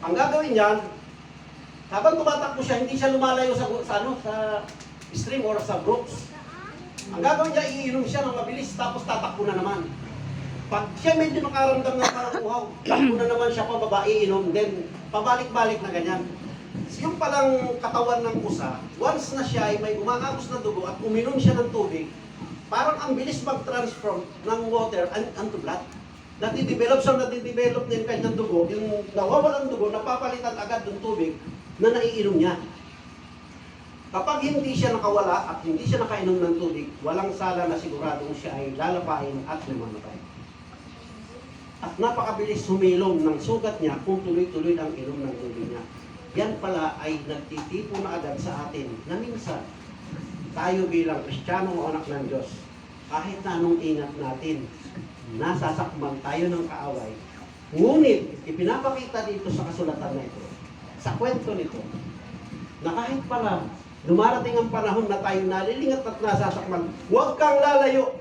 Ang gagawin niyan, habang tumatakbo siya, hindi siya lumalayo sa stream or sa brooks. Ang gagawin niya, iinom siya ng mabilis, tapos tatakbo na naman. Pag siya medyo nakaramdam ng parang uhaw, takbo na naman siya pababa, iinom, then pabalik-balik na ganyan. Yung palang katawan ng pusa, once na siya ay may umaagos na dugo at uminom siya ng tubig, parang ang bilis mag-transform ng water into blood. Natidevelop din yung kanyang dugo, yung nawawalang dugo, napapalitan agad ng tubig na naiinom niya. Kapag hindi siya nakawala at hindi siya nakainom ng tubig, walang sala na siguradong siya ay lalapain at mamamatay. At napakabilis humilom ng sugat niya kung tuloy-tuloy ang inom ng tubig niya. Yan pala ay nagtitipo na agad sa atin na minsan tayo bilang Kristiyano o anak ng Diyos, kahit na anong ingat natin, nasasakman tayo ng kaaway. Ngunit, ipinapakita dito sa kasulatan na ito, sa kwento nito, na kahit pala dumarating ang panahon na tayo nalilingat at nasasakman, huwag kang lalayo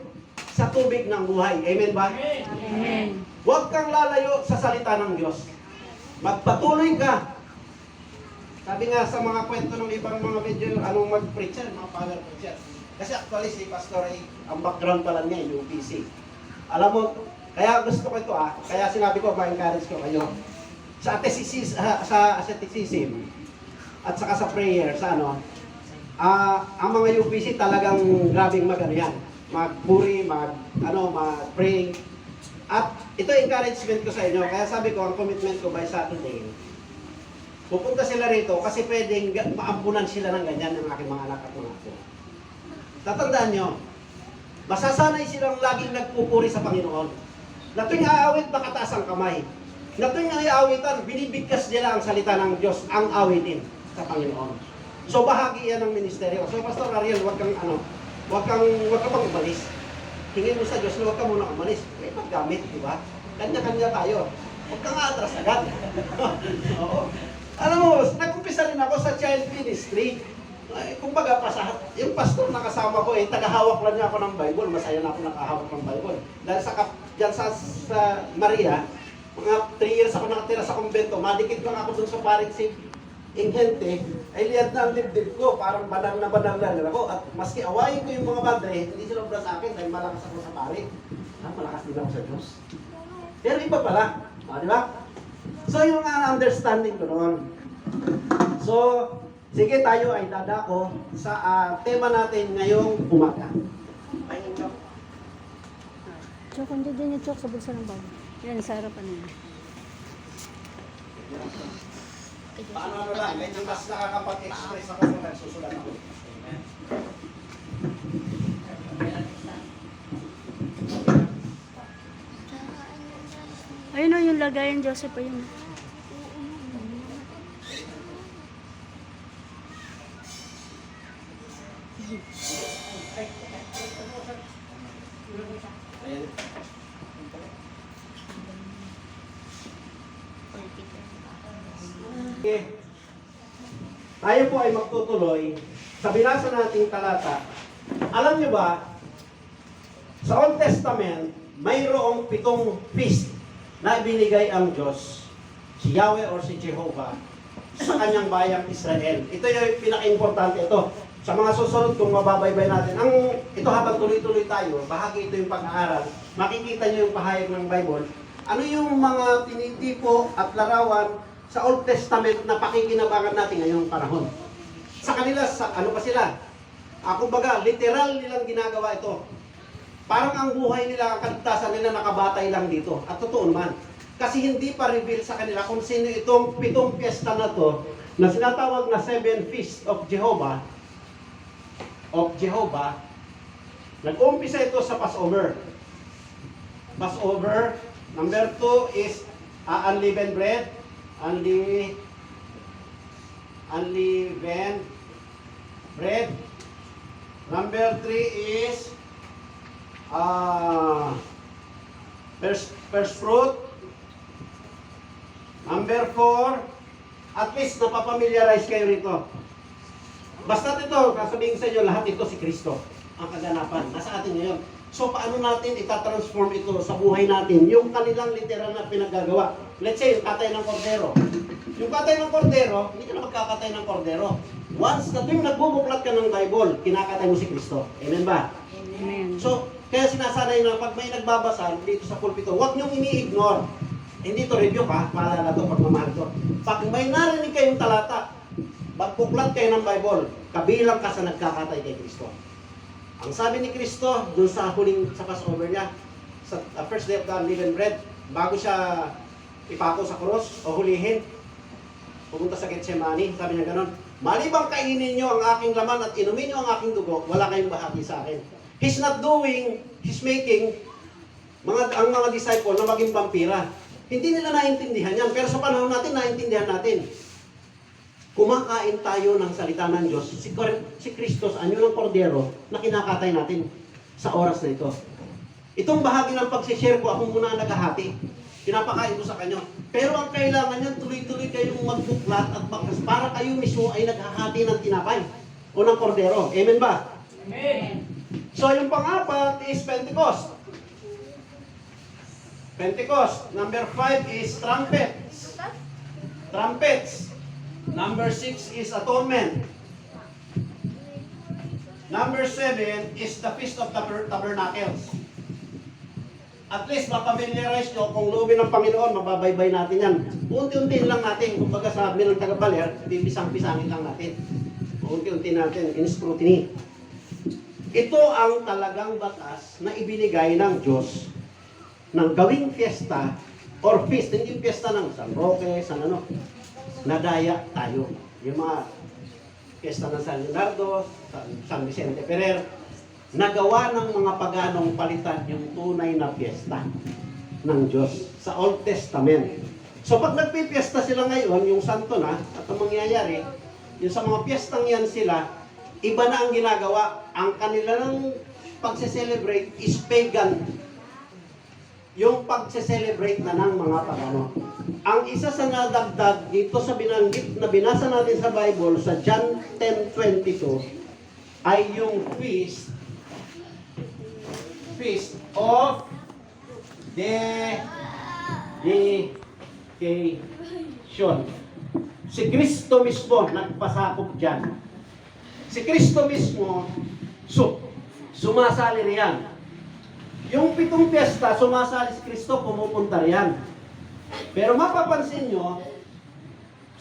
sa tubig ng buhay. Amen ba? Amen. Huwag kang lalayo sa salita ng Diyos. Magpatuloy ka. Sabi nga sa mga kwento ng ibang mga medyo mag-preacher, mga father preacher. Kasi actually si Pastor ay, ang background pala niya, UPC. Alam mo, kaya gusto ko ito kaya sinabi ko, ma-encourage ko kayo. Sa asceticism, at saka sa prayer, ang mga UPC talagang grabing yan. Mag-puri, mag-pray. At ito encouragement ko sa inyo. Kaya sabi ko, ang commitment ko by Saturday, pupunta sila rito kasi pwedeng maampunan sila ng ganyan ng aking mga anak at mga apo. Tatandaan nyo, masasanay silang laging nagpupuri sa Panginoon. Na tuwing aawit, nakataas ang kamay. Na tuwing aawitan, binibigkas nila ang salita ng Diyos, ang awitin sa Panginoon. So bahagi yan ng ministeryo. So Pastor Ariel, huwag kang umalis. Tingin mo sa Diyos na huwag ka muna umalis. May paggamit, di ba? Kanya-kanya tayo. Huwag kang atras agad. Oo. Alam mo, nag-umpisa rin ako sa child ministry. Kumbaga, yung pastor na kasama ko, tagahawak lang niya ako ng Bible. Masaya na ako nakahawak ng Bible. Dahil dyan sa Maria, mga 3 years ako nakatira sa kumbento, madikit lang ako dun sa parisip Ingente, ay liad na ang dibdib ko, parang badang na ako. At maski awayin ko yung mga padre, hindi sila obra sa akin dahil malakas ako sa pari. Malakas din ako sa Diyos. Pero iba pala, di ba? So yung understanding ko noon. So, sige tayo ay dadako sa tema natin ngayong umaga. Ayun ka. Chok, hindi din yung chok sa bulsa ng bag. Yan, sa harapan niya. Paano lang, medyo mas nakakapag-express ako kung nagsusulat ako. Ayun o, yung lagayan, Joseph, ayun. Ayan. Okay. Tayo po ay magtutuloy sa binasa nating talata. Alam niyo ba, sa Old Testament, mayroong 7 feast na ibinigay ang Diyos, si Yahweh or si Jehovah, sa kanyang bayang Israel. Ito yung pinaka-importante ito. Sa mga susunod, kung mababaybay natin, ito habang tuloy-tuloy tayo, bahagi ito yung pag-aaral, makikita niyo yung pahayag ng Bible. Ano yung mga tinitipo at larawan sa Old Testament na pakikinabangan natin ngayong panahon? Sa kanila, ano pa sila? Kumbaga, literal nilang ginagawa ito. Parang ang buhay nila, ang kaligtasan nila nakabatay lang dito. At totoo naman. Kasi hindi pa reveal sa kanila kung sino itong 7 piyesta na to na sinatawag na 7 Feast of Jehovah. Nag-umpisa ito sa Passover. Passover. Number 2 is unleavened bread. Unleavened bread. Number 3 is first fruit. Number 4, at least napapamiliarize kayo rito. Basta ito, kasabihin sa inyo, lahat ito si Kristo. Ang kaganapan, nasa atin ngayon. So paano natin itatransform ito sa buhay natin? Yung kanilang literal na pinaggagawa. Let's say, yung katay ng kordero. Yung katay ng kordero, hindi ka na magkakatay ng kordero. Once na tuwing nagbubuklat ka ng Bible, kinakatay mo si Kristo. Amen ba? Amen. So, kaya sinasanay na pag may nagbabasa dito sa pulpito, huwag niyong ini-ignore. Hindi to review ka, paalala to, pagmamahal to. Pag may narinig kayong talata, magbuklat kayo ng Bible, kabilang ka sa nagkakatay kay Kristo. Ang sabi ni Kristo, dun sa huling sa Passover niya, sa first day of the unleavened bread, bago siya ipako sa cross o hulihin, pumunta sa Getsemani, sabi niya gano'n, malibang kainin niyo ang aking laman at inumin niyo ang aking dugo, wala kayong bahagi sa akin. He's not doing, he's making ang mga disciple na maging vampira. Hindi nila naintindihan yan, pero sa panahon natin, naintindihan natin. Kumakain tayo ng salita ng Diyos, si Kristos, anyo ng kordero, na kinakatay natin sa oras na ito. Itong bahagi ng pagsishare ko, ako muna ang naghahati. Pinapakain ko sa kanyo. Pero ang kailangan nyo, tuloy-tuloy kayong magbuklat at bakas para kayo mismo ay naghahati ng tinapay o ng kordero. Amen ba? Amen. So yung pang-apat is Pentecost. Pentecost. Number 5 is trumpets. Trumpets. Number 6 is atonement. Number 7 is the Feast of Tabernacles. At least mapamiliarize nyo kung loobin ng Panginoon, mababaybay natin yan. Unti-unti lang natin, kumbaga sabi ng taga-Baler, bibisang-pisangin lang natin. Unti-unti natin, in-scrutiny. Ito ang talagang batas na ibinigay ng Diyos ng gawing fiesta or feast, hindi yung fiesta ng San Roque, San ano, nadaya tayo. Yung mga fiesta ng San Leonardo, San Vicente Ferrer, nagawa ng mga paganong palitan yung tunay na fiesta ng Diyos sa Old Testament. So pag nagpipiesta sila ngayon, yung santo na, at ang mangyayari, yung sa mga piyestang yan sila, iba na ang ginagawa. Ang kanilang pagse-celebrate is pagan. Yung pagse-celebrate na ng mga pagano. Ang isa sa nadagdag dito sa binanggit na binasa natin sa Bible sa John 10:22 ay yung feast of dedication. Si Kristo mismo nagpasakop dyan. Si Kristo mismo sumasali riyan. Yung 7 piyesta, sumasali si Kristo, pumupunta riyan. Pero mapapansin nyo,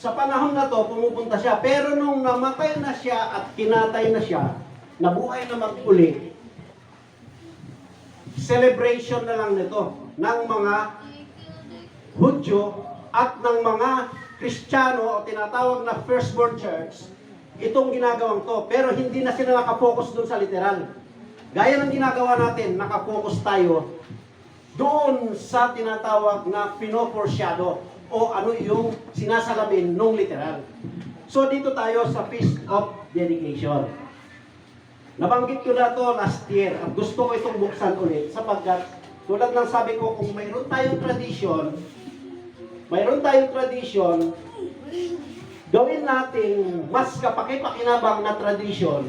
sa panahon na to, pumupunta siya. Pero nung namatay na siya at kinatay na siya, nabuhay na mag-uli, celebration na lang nito ng mga Hudyo at ng mga Kristiyano o tinatawag na firstborn church, itong ginagawang to. Pero hindi na sila nakafocus dun sa literal. Gaya ng ginagawa natin, nakafocus tayo doon sa tinatawag na pinoforeshadow o ano yung sinasalamin nung literal. So dito tayo sa Feast of Dedication. Nabanggit ko na to last year at gusto ko itong buksan ulit sapagkat tulad ng sabi ko, kung mayroon tayong tradition, gawin nating mas kapaki-pakinabang na tradition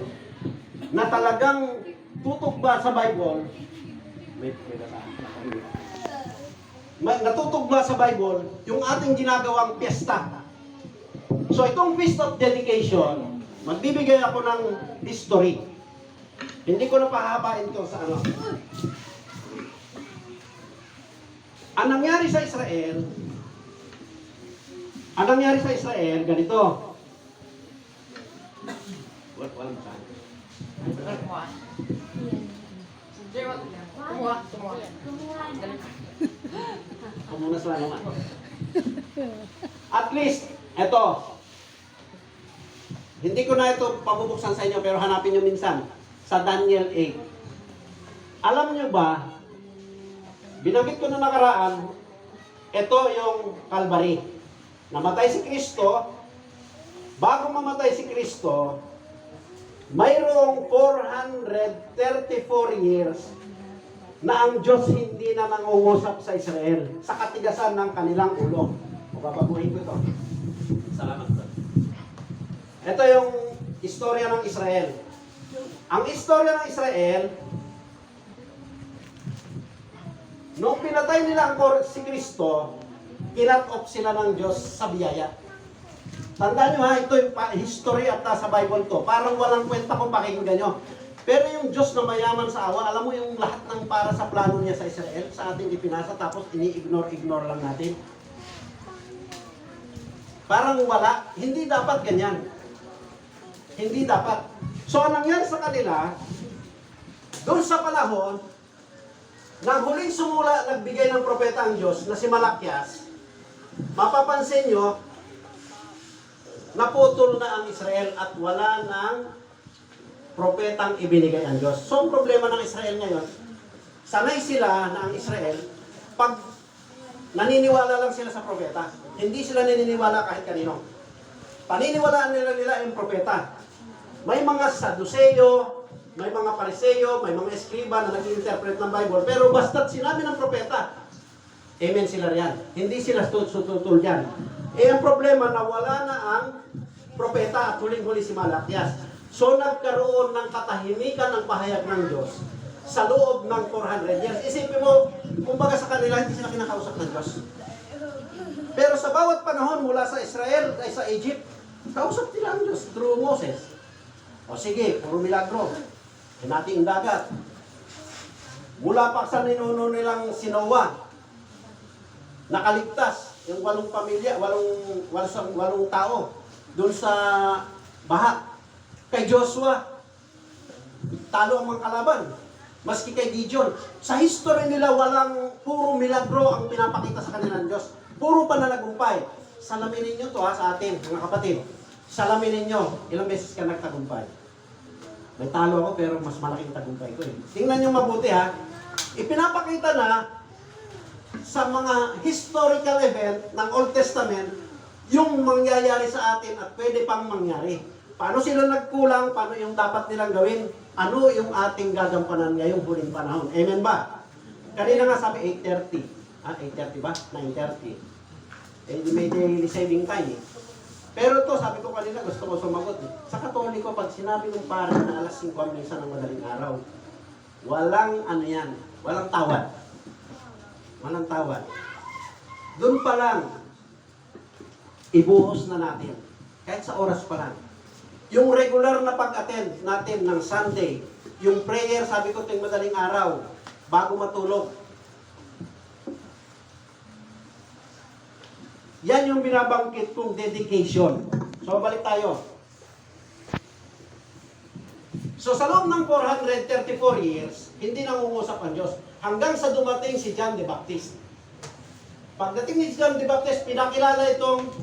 na talagang tutugma sa Bible. Natutugma sa Bible yung ating ginagawang piyesta. So itong Feast of Dedication, magbibigay ako ng history. Hindi ko na pahabain to sa ano. Ang nangyari sa Israel, ganito. Walang saan. Muna sa naman. At least, eto. Hindi ko na ito pabubuksan sa inyo, pero hanapin nyo minsan. Sa Daniel 8. Alam nyo ba, binanggit ko na nakaraan, ito yung Calvary. Namatay si Kristo. Bago mamatay si Kristo, mayroong 434 years na ang Diyos hindi na nangungusap sa Israel sa katigasan ng kanilang ulo. Babaguhin ko ito. Salamat po. Ito yung istorya ng Israel. Ang istorya ng Israel, Nung pinatay nila si Kristo, kinat off sila ng Diyos sa biyaya. Tandaan nyo ha, ito yung history at sa Bible to. Parang walang kwenta kung pakinggan nyo. Pero yung Diyos na mayaman sa awa, alam mo yung lahat ng para sa plano niya sa Israel, sa ating ipinasa, tapos ini-ignore lang natin. Parang wala. Hindi dapat ganyan. Hindi dapat. So, anong nangyari sa kanila, doon sa panahon, nang huling sumula, nagbigay ng propeta ang Diyos na si Malakias, mapapansin nyo, naputol na ang Israel at wala ng propetang ibinigay ang Diyos. So, ang problema ng Israel ngayon, sanay sila na ang Israel, pag naniniwala lang sila sa propeta, hindi sila naniniwala kahit kanino. Paniniwalaan nila yung propeta. May mga Saduceo, may mga Pariseo, may mga eskriba na nag-interpret ng Bible, pero basta't sinabi ng propeta, amen sila riyan. Hindi sila tutul dyan. Ang problema na wala na ang propeta at huling-huli si Malakias. So nagkaroon ng katahimikan ng pahayag ng Diyos sa loob ng 400 years. Isipin mo, kumbaga sa kanila, hindi sila kinakausap ng Diyos. Pero sa bawat panahon mula sa Israel ay sa Egypt, kausap nila ang Diyos through Moses. O sige, puro milagro. Hinati ang dagat. Mula pa sa ninuno nilang si Noah, nakaligtas yung 8 pamilya, 8 tao doon sa baha. Kay Joshua, talo ang mga kalaban. Maski kay Gideon. Sa history nila, walang puro milagro ang pinapakita sa kanilang Diyos. Puro pananagumpay. Salamin ninyo to ha, sa atin, mga kapatid. Salamin ninyo, ilang beses ka nagtagumpay. May talo ako pero mas malaking tagumpay ko eh. Tingnan nyo mabuti ha. Ipinapakita na sa mga historical event ng Old Testament yung mangyayari sa atin at pwede pang mangyari. Paano sila nagkulang? Paano yung dapat nilang gawin? Ano yung ating gagampanan ngayong huling panahon? Amen ba? Kanina nga sabi 8:30. 8:30 ba? 9:30. May daily saving time eh. Pero to, sabi ko kanina, gusto ko sumagot. Sa Katoliko, pag sinabi ng pare na alas 5 ang misa ng madaling araw, walang ano yan, walang tawad. Walang tawad. Doon pa lang, ibuhos na natin. Kahit sa oras pa lang. Yung regular na pag-attend natin ng Sunday, yung prayer, sabi ko ting madaling araw, bago matulog. Yan yung binabangkit kong dedication. So, balik tayo. So, sa loob ng 434 years, hindi nangungusap ang Diyos. Hanggang sa dumating si John the Baptist. Pagdating ni John the Baptist, pinakilala itong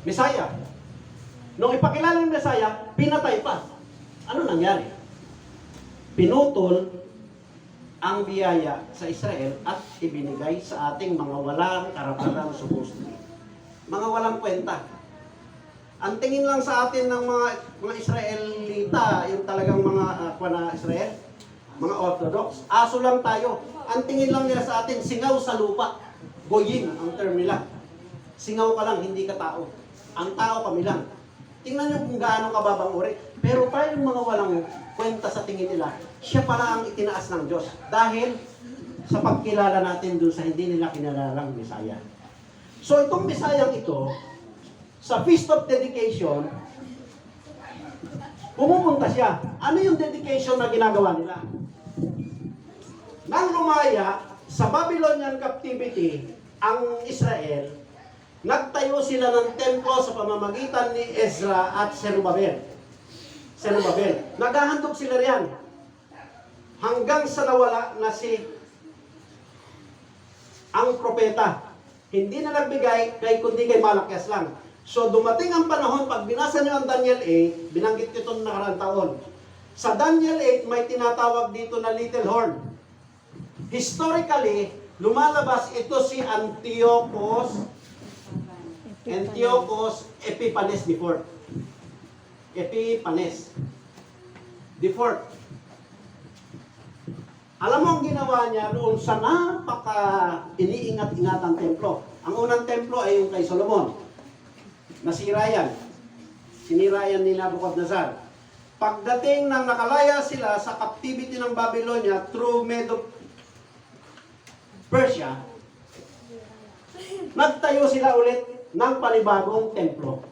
Messiah. Nung ipakilala yung Messiah, pinatay pa. Ano nangyari? Pinutol ang biyaya sa Israel at ibinigay sa ating mga walang karapatang supposedly. Mga walang kwenta. Ang tingin lang sa atin ng mga Israelita, yung talagang mga na Israel, mga Orthodox, aso lang tayo. Ang tingin lang nila sa atin, singaw sa lupa. Goyim ang term nila. Singaw ka lang, hindi ka tao. Ang tao kami lang. Tingnan nyo kung gaano kababang uri. Pero tayong mga walang kwenta sa tingin nila, siya pala ang itinaas ng Diyos. Dahil sa pagkilala natin doon sa hindi nila kinalalang Messiah. So itong Messiah ito, sa Feast of Dedication, pumupunta siya. Ano yung dedication na ginagawa nila? Nang lumaya sa Babylonian captivity ang Israel, nagtayo sila ng templo sa pamamagitan ni Ezra at Zerubbabel. Naghahandog sila riyan. Hanggang sa nawala na ang propeta. Hindi na nagbigay kundi kay Malakias lang. So dumating ang panahon, pag binasa niyo ang Daniel 8, binanggit ko itong nakarang taon. Sa Daniel 8, may tinatawag dito na little horn. Historically, lumalabas ito si Antiochus Epiphanes IV. Epiphanes IV. Alam mo ang ginawa niya noon sa napaka iniingat-ingatang templo. Ang unang templo ay yung kay Solomon. Nasira yan. Sinira yan ni Nabucodonosor. Pagdating ng nakalaya sila sa captivity ng Babylonia through Persia, nagtayo sila ulit ng panibagong templo.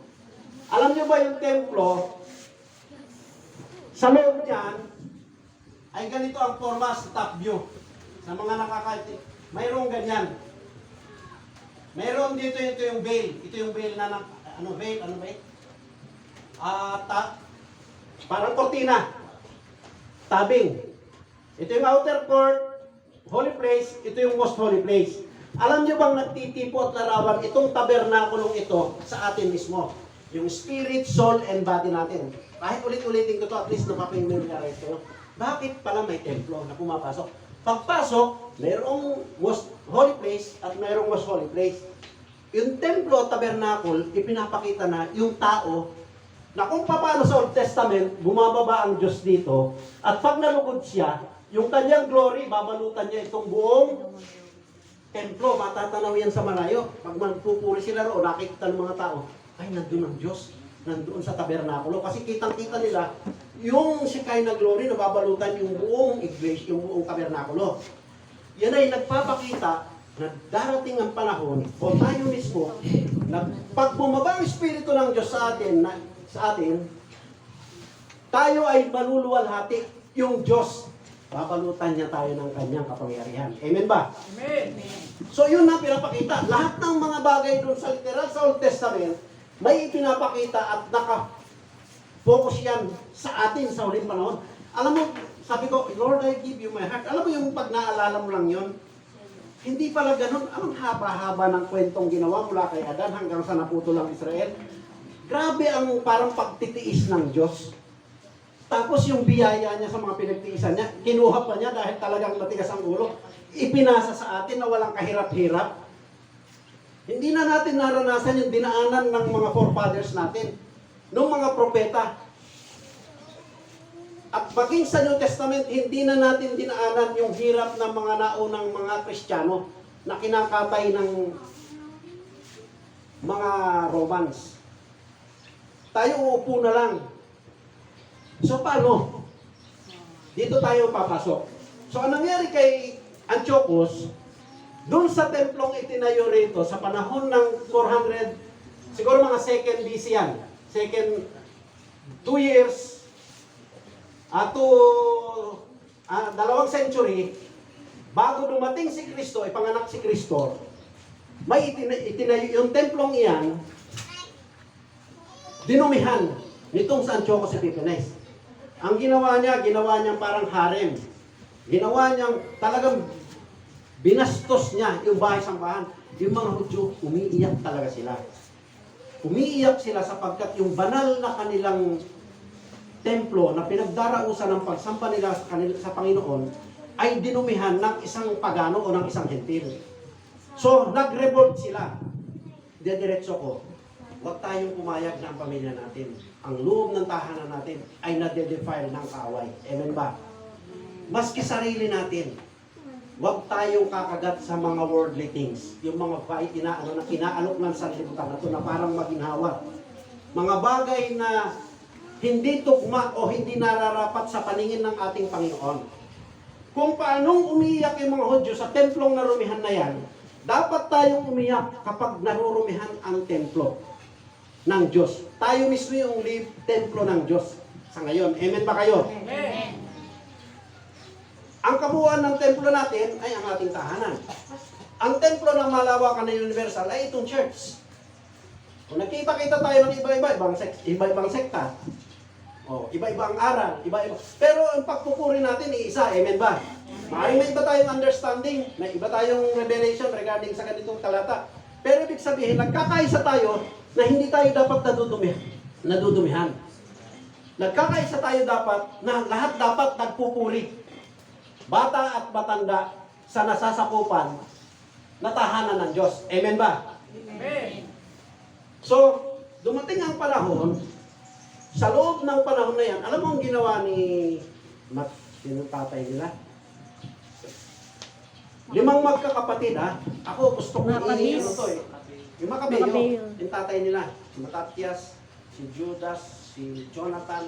Alam niyo ba yung templo, sa loob niyan, ay ganito ang forma sa top view. Sa mga nakakati, mayroong ganyan. Mayroon dito, ito yung veil. Ito yung veil na, veil? Ano ba eh? Parang kortina. Tabing. Ito yung outer court, holy place, ito yung most holy place. Alam niyo bang nagtitipo at larawan itong tabernakulong ito sa atin mismo? Yung spirit, soul, and body natin. Kahit ulit-ulitin ko to, at least napapamiliarize ko. Bakit pala may templo na pumapasok? Pagpasok, mayroong most holy place at mayroong most holy place. Yung templo, tabernacle, ipinapakita na yung tao na kung paano sa Old Testament, bumababa ang Diyos dito, at pag nalugod siya, yung kanyang glory, babalutan niya itong buong templo, matatanaw yan sa malayo. Pag magpupuri sila roon, nakikita ng mga tao, ay, nandun ang Diyos, nandun sa tabernakulo. Kasi kitang-kita nila, yung Shekinah glory, nababalutan yung buong iglesia, yung buong tabernakulo. Yan ay nagpapakita na darating ang panahon, o tayo mismo, na pag bumaba ang Espiritu ng Diyos sa atin, tayo ay maluluwalhati yung Diyos. Babalutan niya tayo ng kanyang kapangyarihan. Amen ba? Amen. So yun na pinapakita. Lahat ng mga bagay doon sa literal sa Old Testament, may ipinapakita at naka-focus yan sa atin sa huling panahon. Alam mo, sabi ko, Lord, I give you my heart. Alam mo yung pag naalala mo lang yun, hindi pala ganun. Ang haba-haba ng kwentong ginawa mula kay Adan hanggang sa naputol ang Israel. Grabe ang parang pagtitiis ng Diyos. Tapos yung biyaya niya sa mga pinagtiisan niya, kinuha pa niya dahil talagang matigas ang ulo. Ipinasa sa atin na walang kahirap-hirap. Hindi na natin naranasan yung dinaanan ng mga forefathers natin, ng mga propeta. At maging sa New Testament, hindi na natin dinaanan yung hirap ng mga naunang mga Kristiyano na kinakatay ng mga Romans. Tayo uupo na lang. So paano? Dito tayo papasok. So anong nangyari kay Antiochus, doon sa templong itinayo rito sa panahon ng 400, siguro mga 2nd BC yan. 2 years to 2 century bago dumating si Kristo, ipanganak si Kristo, may itinayo yung templong iyan, dinumihan nitong sa Antiochus Epiphanes. Ang ginawa niya parang harem. Ginawa niyang talagang binastos niya yung bahay-sambahan. Yung mga Hudyo, umiiyak talaga sila. Umiiyak sila sapagkat yung banal na kanilang templo na pinagdarausan ng pagsampa nila sa Panginoon ay dinumihan ng isang pagano o ng isang hentil. So, nag-revolt sila. Diretso ko, huwag tayong pumayag na ang pamilya natin. Ang loob ng tahanan natin ay nade-defile ng kaaway. Amen ba? Maski sarili natin, huwag tayong kakagat sa mga worldly things. Yung mga kinaalok ng sanlibutan na ito na parang maginhawa. Mga bagay na hindi tugma o hindi nararapat sa paningin ng ating Panginoon. Kung paanong umiiyak yung mga Hudyo sa templong narumihan na yan, dapat tayong umiyak kapag narurumihan ang templo ng Diyos. Tayo mismo yung templo ng Diyos sa ngayon. Amen ba kayo? Amen. Ang kabuuan ng templo natin ay ang ating tahanan. Ang templo ng malawakan na universal ay itong church. Kung nakita-kita tayo ng iba-ibang sekta, iba-iba ang aral, iba-iba. Pero ang pagpupuri natin ay isa, amen ba? May iba tayong understanding, may iba tayong revelation regarding sa ganitong talata. Pero ibig sabihin, nagkakaisa tayo na hindi tayo dapat nadudumihan. Nagkakaisa tayo dapat na lahat dapat nagpupuri. Bata at matanda sa nasasakupan na tahanan ng Diyos. Amen ba? Amen. So, dumating ang panahon, sa loob ng panahon na yan, alam mo ang ginawa ni sino tatay nila? 5 magkakapatid Ako gusto ko Maccabees. Yung Maccabees, Maccabees. yung tatay nila. Si Matatias, si Judas, si Jonathan.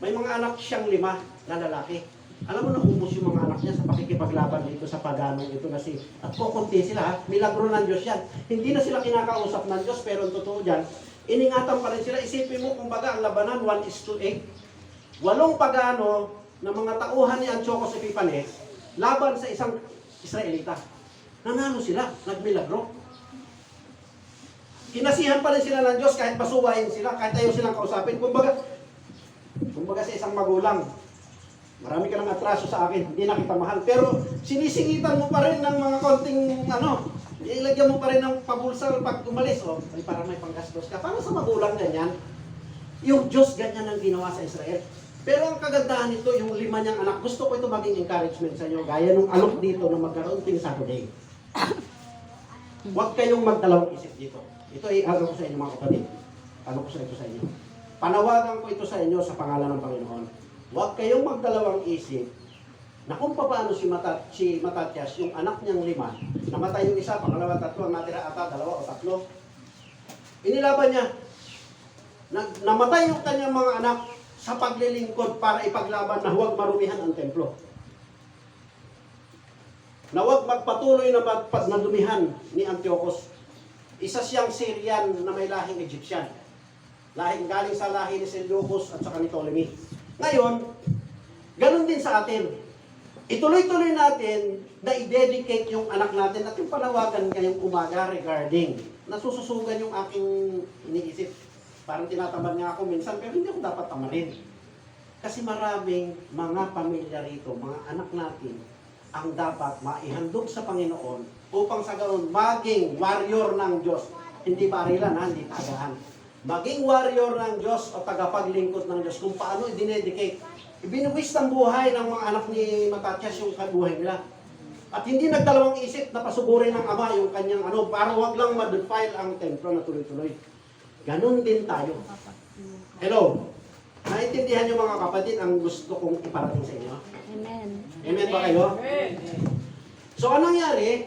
May mga anak siyang 5 na lalaki. Alam mo, naubos yung mga anak niya sa pakikipaglaban dito sa paganong ito na si, at kukunti sila, ha? Milagro ng Diyos yan. Hindi na sila kinakausap ng Diyos, pero ang totoo dyan, iningatan pa rin sila. Isipin mo, kumbaga, ang labanan, 1:8. 8 pagano ng mga tauhan ni Antiochus Epiphanes, laban sa isang Israelita. Nanalo sila, nagmilagro. Kinasihan pa rin sila ng Diyos kahit pasuwayin sila, kahit ayaw silang kausapin. Kumbaga sa isang magulang, marami ka ng atraso sa akin, hindi na kita mahal. Pero sinisingitan mo pa rin ng mga konting ilagyan mo pa rin ng pabulsar pag umalis. Ay, para may panggastos ka. Paano sa magulang ganyan? Yung Diyos ganyan ang ginawa sa Israel. Pero ang kagandahan nito, yung 5 niyang anak, gusto ko ito maging encouragement sa inyo. Gaya nung alok dito na magkaroon ting Saturday. Huwag kayong magdalawang isip dito. Ito ay ano ko sa inyo mga kapatid. Ano ko sa ito sa inyo. Panawagan ko ito sa inyo sa pangalan ng Panginoon. Huwag kayong magdalawang isip na kung paano si Matatias, yung anak niyang 5, namatay yung isa, pangalawa, 3, ang natira ata, 2 o 3. Inilaban niya. Namatay yung kanyang mga anak sa paglilingkod para ipaglaban na huwag marumihan ang templo. Na huwag magpatuloy na dumihan ni Antiochus. Isa siyang Syrian na may lahing Egyptian. Galing sa lahi ni Seleucus at saka ni Ptolemy. Ngayon, ganun din sa atin. Ituloy-tuloy natin na i-dedicate yung anak natin at yung panawagan ngayong umaga regarding nasususugan yung aking iniisip. Parang tinatamad nga ako minsan, pero hindi ako dapat tamarin. Kasi maraming mga pamilya rito, mga anak natin, ang dapat maihandog sa Panginoon upang sa ganoon maging warrior ng Diyos. Hindi barilan, hindi tagahan. Maging warrior ng Diyos o tagapaglingkod ng Diyos kung paano i-dedicate. Ibinuwis ng buhay ng mga anak ni Matatias yung kabuhay nila. At hindi nagdalawang isip na pasugurin ng ama yung kanyang para wag lang ma-defile ang templo na tuloy-tuloy. Ganon din tayo. Hello? Naintindihan niyo mga kapatid ang gusto kong iparating sa inyo? Amen. Amen ba kayo? Amen. So, anong nangyari?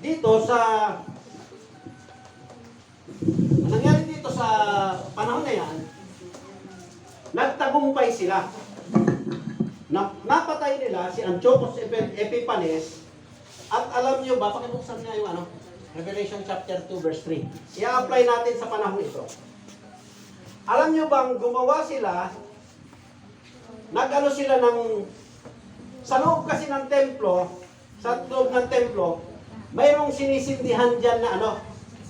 Dito sa panahon na yan, nagtagumpay sila. Napatay nila si Antiochus Epiphanes at alam niyo ba, pakibuksan nga yung Revelation chapter 2 verse 3. I-apply natin sa panahon ito. Alam niyo bang gumawa sila, sila sa loob kasi ng templo, mayroong sinisindihan dyan na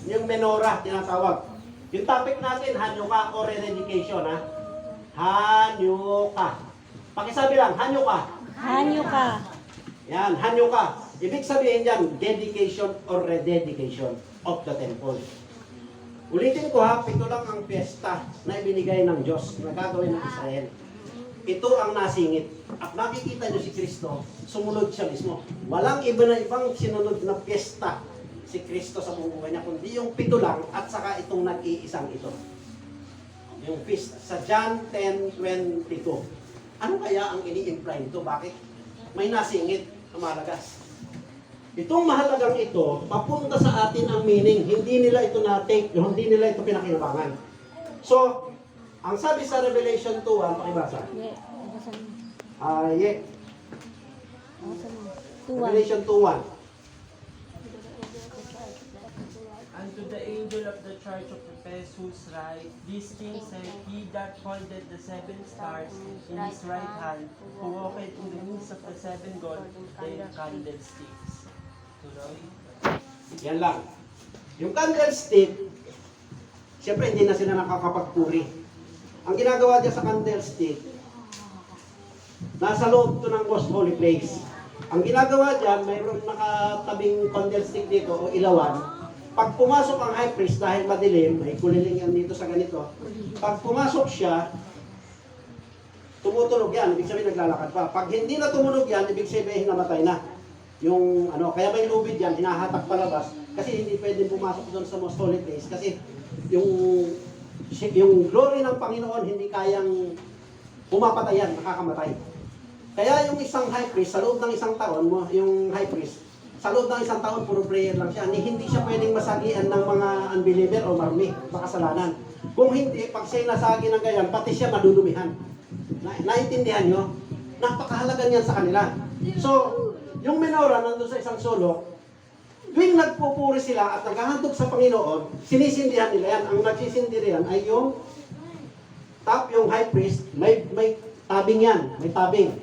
yung menorah, tinatawag. Yung topic natin, Hanukkah or Rededication, ha? Hanukkah. Pakisabi lang, Hanukkah. Hanukkah. Yan, Hanukkah. Ibig sabihin dyan, dedication or rededication of the temple. Ulitin ko 7 lang ang piyesta na ibinigay ng Diyos na gagawin ng Israel. Ito ang nasingit. At makikita nyo si Kristo, sumunod siya mismo. Walang iba na ibang sinunod na piyesta si Kristo sa buong buhay niya, kundi yung 7 lang at saka itong nag-iisang ito. Yung feast sa John 10:22. Ano kaya ang ini-imply nito? Bakit? May nasingit na malagas. Itong mahalagang ito, papunta sa atin ang meaning. Hindi nila ito na-take, hindi nila ito pinakinabangan. So, ang sabi sa Revelation 2:1, pakibasa. Revelation 2:1. And to the angel of the church of Ephesus write, these things said he that holdeth the 7 stars in his right hand, who walketh in the midst of the 7 golden candlesticks. Tuloy. Yan lang. Yung candlestick, siyempre hindi na sila nakakapagpuri. Ang ginagawa dyan sa candlestick, nasa loob to ng most holy place. Ang ginagawa dyan, mayroong nakatabing candlestick dito o ilawan. Pag pumasok ang high priest, dahil madilim, may kuliling yan dito sa ganito. Pag pumasok siya, tumutunog yan, ibig sabihin naglalakad pa. Pag hindi na tumunog yan, ibig sabihin namatay na. Yung kaya may lubid yan, hinahatak palabas kasi hindi pwedeng pumasok doon sa most holy place kasi yung glory ng Panginoon hindi kayang pumapatay yan, nakakamatay. Kaya yung isang high priest, sa loob ng isang taon, yung high priest, sa loob ng isang taon, puro prayer lang siya. Hindi siya pwedeng masagian ng mga unbeliever o marumi, makasalanan. Kung hindi, pag siya nasagi ng ganyan, pati siya madudumihan. Naintindihan nyo? Napakahalaga niyan sa kanila. So, yung menorah nandun sa isang sulok, tuwing nagpupuri sila at naghahandog sa Panginoon, sinisindihan nila yan. Ang nagsisindi riyan ay yung yung high priest, may tabing yan, may tabing.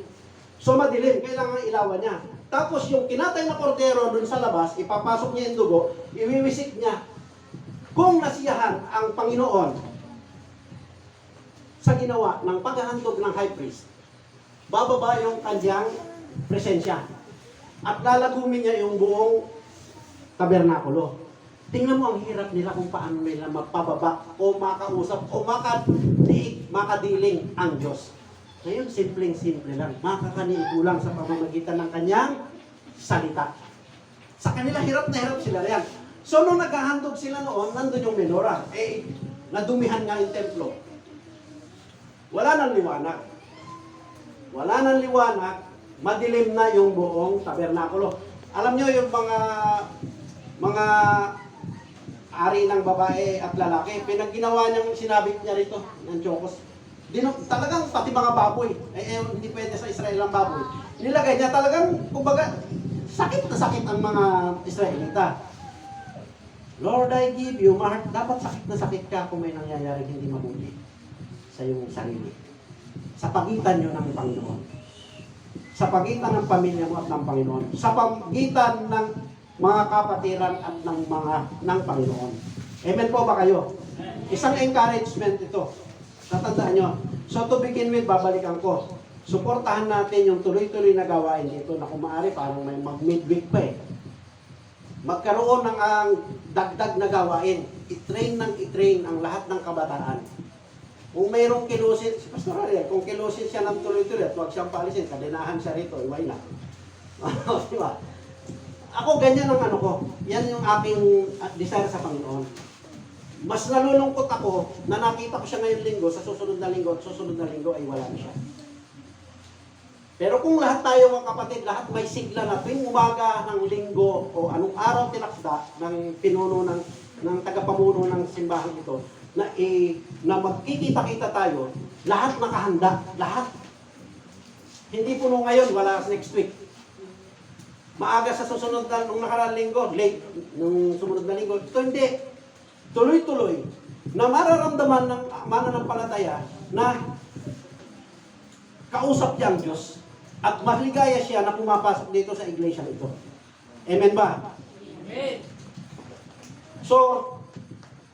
So madilim, kailangan ilawan niya. Tapos yung kinatay na kordero dun sa labas, ipapasok niya yung dugo, iwiwisik niya. Kung nasiyahan ang Panginoon sa ginawa ng paghahandog ng high priest, bababa yung kanyang presensya. At lalagumin niya yung buong tabernakulo. Tingnan mo ang hirap nila kung paano nila mapababa o makausap o makadiling ang Diyos. Ngayon, simpleng-simple lang. Makakaniigulang sa pamamagitan ng kanyang salita. Sa kanila, hirap na hirap sila yan. So, nung naghahandog sila noon, nandun yung menorah. Nadumihan nga yung templo. Wala nang liwanag. Wala nang liwanag. Madilim na yung buong tabernakulo. Alam nyo yung mga ari ng babae at lalaki, pinagginawa niyang sinabit niya rito, ng chokos. Talagang pati mga baboy, hindi pwede sa Israel ang baboy. Nilagay niya talagang, kumbaga, sakit na sakit ang mga Israelita. Lord, I give you my heart. Dapat sakit na sakit ka kung may nangyayari hindi mabuti sa iyong sarili. Sa pagitan niyo ng Panginoon. Sa pagitan ng pamilya mo at ng Panginoon. Sa pagitan ng mga kapatiran at ng Panginoon. Amen po ba kayo? Isang encouragement ito. Tatandaan nyo. So to begin with, babalikan ko. Suportahan natin yung tuloy-tuloy na gawain dito na kung maaari parang may mag-midweek pa eh. Magkaroon ng ang dagdag na gawain. I-train ang lahat ng kabataan. Kung mayroong kilusin, si Pastor Ariel, kung kilusin siya ng tuloy-tuloy at huwag siyang paalisin, kadinahan siya rito, iway na. Di ba? Ako ganyan ang ano ko. Yan yung aking desire sa Panginoon. Mas nalulungkot ako na nakita ko siya ngayong linggo, sa susunod na linggo ay wala na siya. Pero kung lahat tayo mga kapatid, lahat may sigla na tuwing umaga ng linggo o anong araw tinakda ng pinuno ng tagapamuno ng simbahan ito, na magkikita-kita tayo, lahat nakahanda, lahat. Hindi puno ngayon, wala next week. Maaga sa susunod na, nung nakaraang linggo, late, nung sumunod na linggo, ito hindi. Tuloy-tuloy, na mararamdaman ng mananampalataya na kausap niya ang Diyos at maligaya siya na pumapasok dito sa iglesia ito. Amen ba? Amen. So,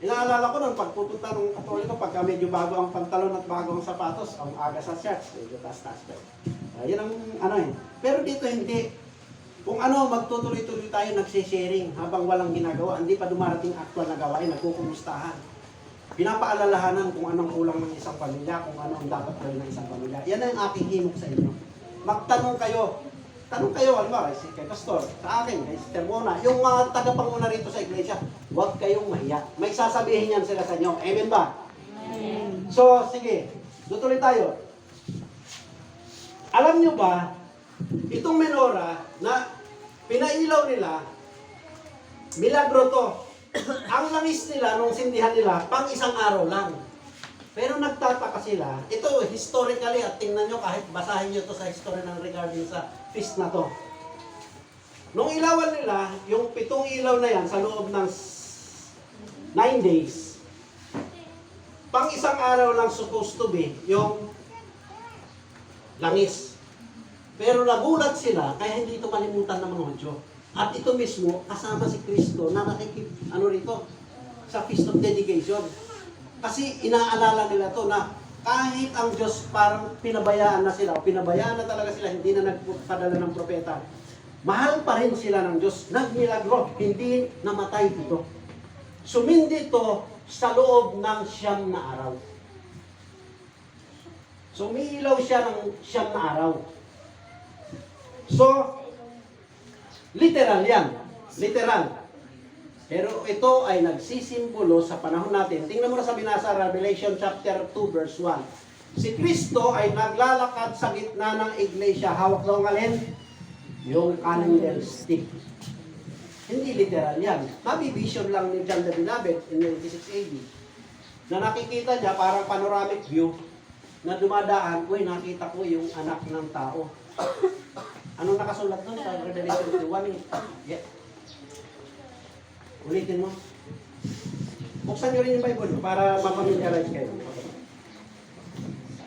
inaalala ko nung pagpupunta ng Katoliko, pagka medyo bago ang pantalon at bago ang sapatos, ang aga sa church, medyo taas-taas pa. Yan ang ano eh. Pero dito hindi. Kung ano, magtutuloy-tuloy tayo nagsisharing habang walang ginagawa, hindi pa dumarating actual na gawain, nagkukumustahan. Pinapaalalahanan kung anong kulang ng isang pamilya, kung ano ang dapat gawin ng isang pamilya. Yan ang aking himok sa inyo. Magtanong kayo. Tanong kayo, halimbawa, kay Pastor, sa akin, kay Sister Mona, yung mga tagapanguna rito sa iglesia, huwag kayong mahiya. May sasabihin yan sila sa inyo. Amen ba? Amen. So, sige, tutuloy tayo. Alam nyo ba, itong menorah na pinailaw nila, milagro to. Ang langis nila, nung sindihan nila, pang isang araw lang. Pero nagtataka sila, ito historically, at tingnan nyo kahit basahin nyo to sa history ng regarding sa feast na to. Nung ilawan nila, yung 7 ilaw na yan sa loob ng 9 days, pang isang araw lang supposed to be yung langis. Pero nagulat sila, kaya hindi ito malimutan ng mga Hudyo. At ito mismo, kasama si Kristo na rito, sa Feast of Dedication. Kasi inaalala nila to na kahit ang Diyos parang pinabayaan na sila, o pinabayaan na talaga sila, hindi na nagpadala ng propeta, mahal pa rin sila ng Diyos. Nagmilagro, hindi namatay dito. Sumindi ito sa loob ng 9 na araw. Sumilaw siya ng 9 na araw. So, literal yan. Literal. Pero ito ay nagsisimbolo sa panahon natin. Tingnan mo na sa binasa, Revelation chapter 2 verse 1. Si Kristo ay naglalakad sa gitna ng iglesia. Hawak daw ng alin? Yung candlestick. Hindi literal yan. Nabivision lang ni John the Beloved in 96 AD. Na nakikita niya parang panoramic view. na dumadaan, uy, nakita ko yung anak ng tao. Anong nakasulat doon sa Revelation 21? Yeah. Ulitin mo. Buksan nyo rin yung Bible para mapamiliarize kayo.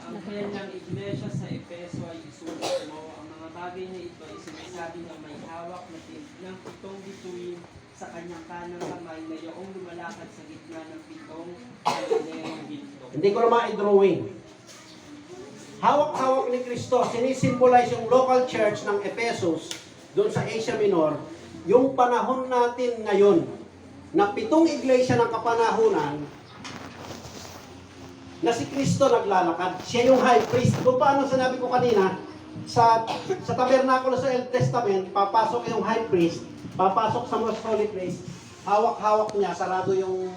Ang angkel ng iglesia sa Efeso ay isulat mo, ang mga bagay na ito ay sinasabi na may hawak ng 7 bituin sa kanyang kanang kamay na iyong lumalakad sa gitna ng 7 kanilang ginto. Hindi ko na ma-drawing. Hawak-hawak ni Kristo, sinisimbolize yung local church ng Ephesus doon sa Asia Minor, yung panahon natin ngayon, na 7 iglesia ng kapanahunan, na si Kristo naglalakad. Siya yung high priest. Kung paano sinabi ko kanina, sa tabernakulo sa Old Testament, papasok yung high priest, papasok sa most holy place, hawak-hawak niya, sarado yung